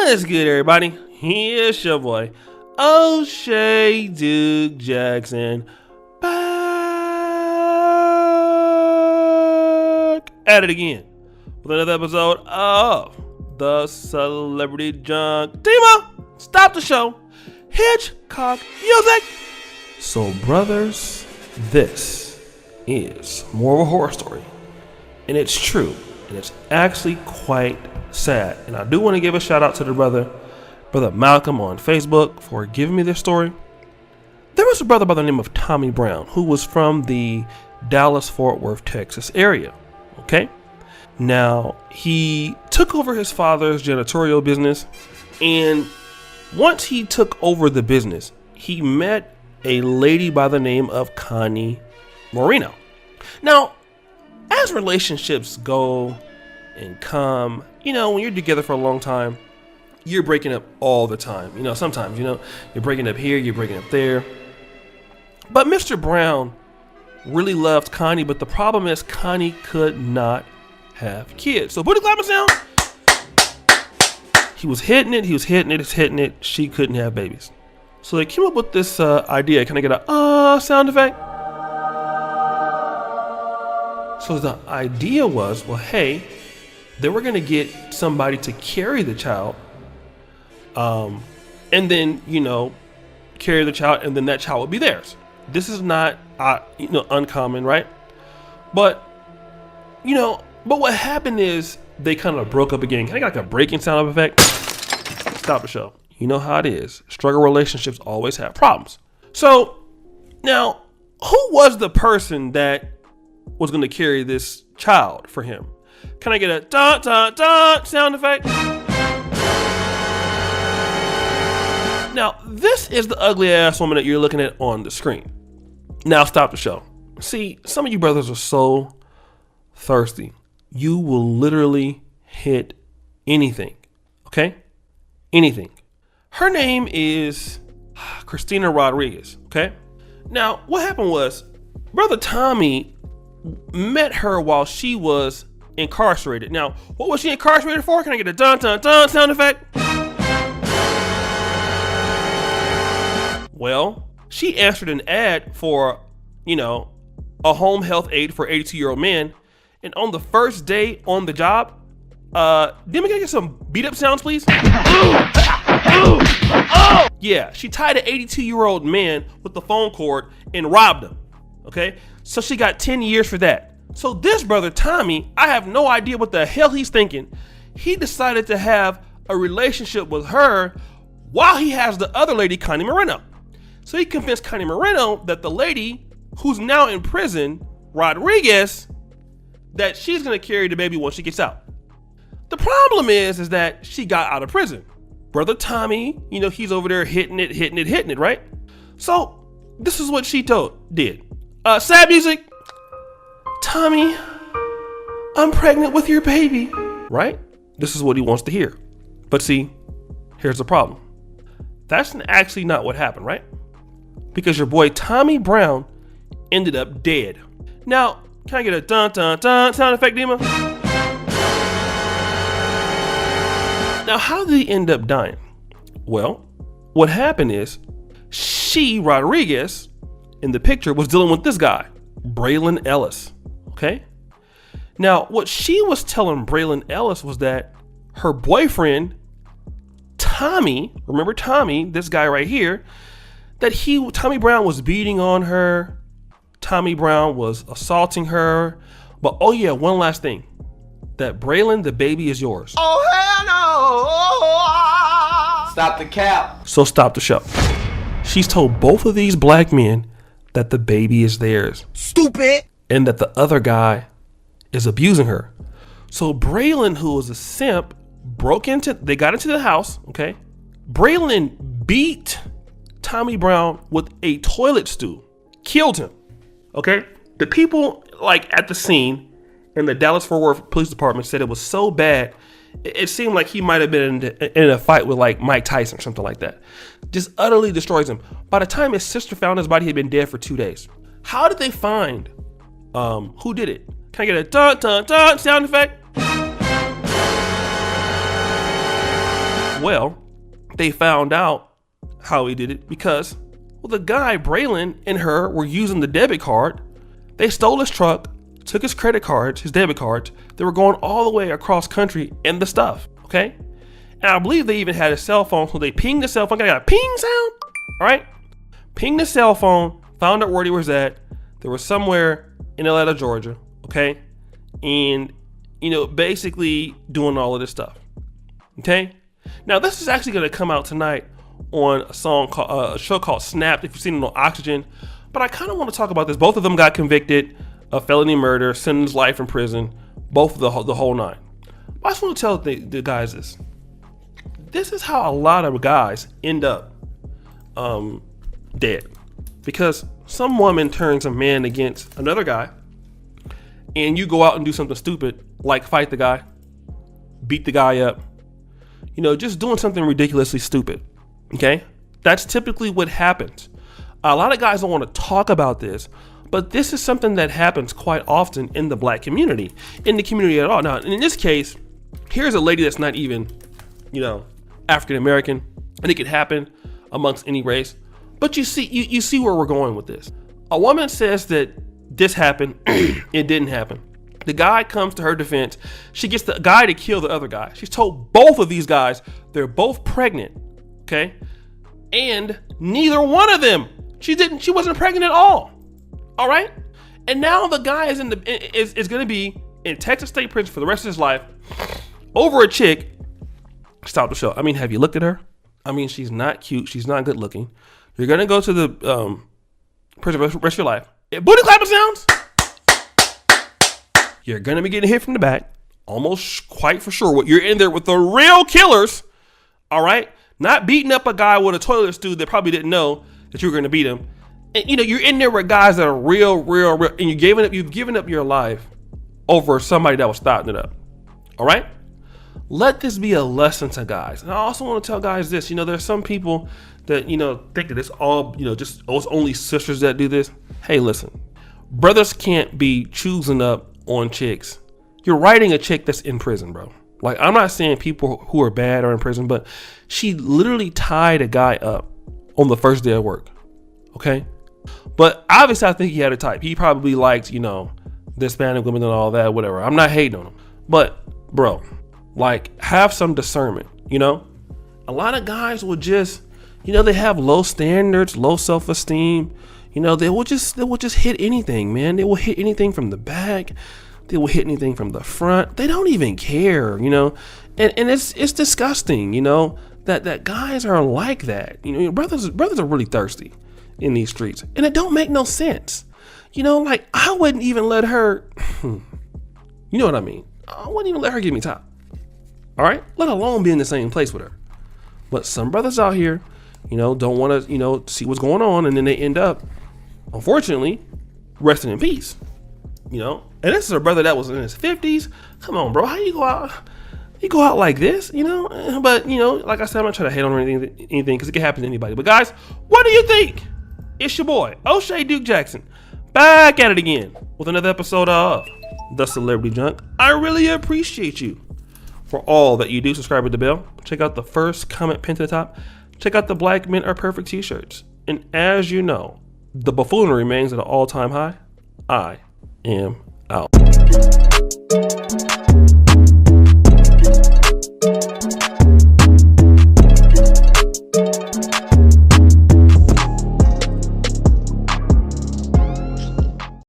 What's good, everybody? Here's your boy, O'Shea Duke Jackson, back at it again with another episode of the Celebrity Junk. Dima, stop the show. Hitchcock music. So, brothers, this is more of a horror story, and it's true, and it's actually quite sad. And I do want to give a shout out to the brother Malcolm on Facebook for giving me this story. There was a brother by the name of Tommy Brown who was from the Dallas-Fort Worth, Texas area. Okay, now he took over his father's janitorial business, and once he took over the business, he met a lady by the name of Connie Marino. Now, as relationships go and come, when you're together for a long time, you're breaking up all the time. Sometimes, you're breaking up here, you're breaking up there. But Mr. Brown really loved Connie, but the problem is Connie could not have kids. So booty clapping sound. He was hitting it. She couldn't have babies. So they came up with this idea. Can I get a sound effect? So the idea was, well, hey, they were going to get somebody to carry the child, and then, carry the child, and then that child would be theirs. This is not, uncommon, right? But what happened is they kind of broke up again. Can I get like a breaking sound effect? Stop the show. You know how it is. Struggle relationships always have problems. So now, who was the person that was going to carry this child for him? Can I get a dun dun dun sound effect? Now, this is the ugly ass woman that you're looking at on the screen. Now, stop the show. See, some of you brothers are so thirsty. You will literally hit anything. Okay? Anything. Her name is Christina Rodriguez. Okay? Now, what happened was, Brother Tommy met her while she was incarcerated. Now, what was she incarcerated for? Can I get a dun dun dun sound effect? Well, she answered an ad for, a home health aide for 82-year-old men. And on the first day on the job, can I get some beat up sounds, please? Yeah, she tied an 82-year-old man with the phone cord and robbed him. Okay, so she got 10 years for that. So this brother Tommy, I have no idea what the hell he's thinking. He decided to have a relationship with her while he has the other lady, Connie Marino. So he convinced Connie Marino that the lady who's now in prison, Rodriguez, that she's gonna carry the baby once she gets out. The problem is that she got out of prison. Brother Tommy, he's over there hitting it, right? So this is what she did. Sad music. Tommy, I'm pregnant with your baby. Right? This is what he wants to hear. But see, here's the problem. That's actually not what happened, right? Because your boy Tommy Brown ended up dead. Now, can I get a dun dun dun sound effect, Dima? Now, how did he end up dying? Well, what happened is Rodriguez, in the picture, was dealing with this guy, Braylon Ellis. Okay? Now, what she was telling Braylon Ellis was that her boyfriend, Tommy, remember Tommy, this guy right here, that Tommy Brown was beating on her. Tommy Brown was assaulting her. But oh yeah, one last thing. That Braylon, the baby is yours. Oh hell no! Stop the cap. So stop the show. She's told both of these black men that the baby is theirs. Stupid. And that the other guy is abusing her. So Braylon, who was a simp, they got into the house, okay? Braylon beat Tommy Brown with a toilet stool, killed him, okay? The people at the scene in the Dallas-Fort Worth Police Department said it was so bad, it seemed like he might have been in a fight with Mike Tyson or something like that. Just utterly destroys him. By the time his sister found his body, he had been dead for 2 days. How did they find who did it? Can I get a dun dun dun sound effect? Well, they found out how he did it because, well, the guy, Braylon, and her were using the debit card. They stole his truck, took his credit cards, his debit cards. They were going all the way across country and the stuff, okay? And I believe they even had a cell phone, so they pinged the cell phone. I got a ping sound, all right? Pinged the cell phone, found out where he was at. They were somewhere in Atlanta, Georgia, okay? And, you know, basically doing all of this stuff, okay? Now, this is actually going to come out tonight on a show called Snapped, if you've seen it on Oxygen. But I kind of want to talk about this. Both of them got convicted of felony murder, sentenced life in prison, both of the whole nine. But I just want to tell the guys this. This is how a lot of guys end up dead. Because some woman turns a man against another guy, and you go out and do something stupid, like fight the guy, beat the guy up, you know, just doing something ridiculously stupid, okay? That's typically what happens. A lot of guys don't want to talk about this, but this is something that happens quite often in the black community, in the community at all. Now, in this case, here's a lady that's not even, you know, African American, and it could happen amongst any race. But you see where we're going with this. A woman says that this happened, it didn't happen. The guy comes to her defense. She gets the guy to kill the other guy. She's told both of these guys they're both pregnant, okay? And neither one of them, she wasn't pregnant at all. All right? And now the guy is going to be in Texas State Prison for the rest of his life over a chick. Stop the show. I mean, have you looked at her? I mean, she's not cute. She's not good looking. You're going to go to the prison for the rest of your life. Booty clapping sounds. You're going to be getting hit from the back. Almost quite for sure. You're in there with the real killers. All right? Not beating up a guy with a toilet stool that probably didn't know that you were going to beat him. And, you know, you're in there with guys that are real, and you've given up your life over somebody that was starting it up. All right? Let this be a lesson to guys. And I also want to tell guys this. You know, there's some people that, you know, think that it's all, you know, just it's only sisters that do this. Hey, listen. Brothers can't be choosing up on chicks. You're writing a chick that's in prison, bro. Like, I'm not saying people who are bad are in prison, but she literally tied a guy up on the first day of work. Okay? But obviously, I think he had a type. He probably liked, you know, the Hispanic women and all that, whatever. I'm not hating on him. But, bro, like, have some discernment, you know? A lot of guys will just, you know, they have low standards, low self-esteem. You know, they will just hit anything, man. They will hit anything from the back. They will hit anything from the front. They don't even care, you know? And it's disgusting, you know, that guys are like that. You know, brothers are really thirsty in these streets. And it don't make no sense. You know, like, I wouldn't even let her, you know what I mean? I wouldn't even let her give me top. All right? Let alone be in the same place with her. But some brothers out here, you know, don't want to, you know, see what's going on. And then they end up, unfortunately, resting in peace. You know? And this is a brother that was in his 50s. Come on, bro. How you go out? You go out like this, you know? But, you know, like I said, I'm not trying to hate on anything because it can happen to anybody. But guys, what do you think? It's your boy, O'Shea Duke Jackson, back at it again with another episode of The Celebrity Junk. I really appreciate you for all that you do. Subscribe with the bell. Check out the first comment pinned to the top. Check out the Black Men Are Perfect t-shirts. And as you know, the buffoonery remains at an all-time high. I am out.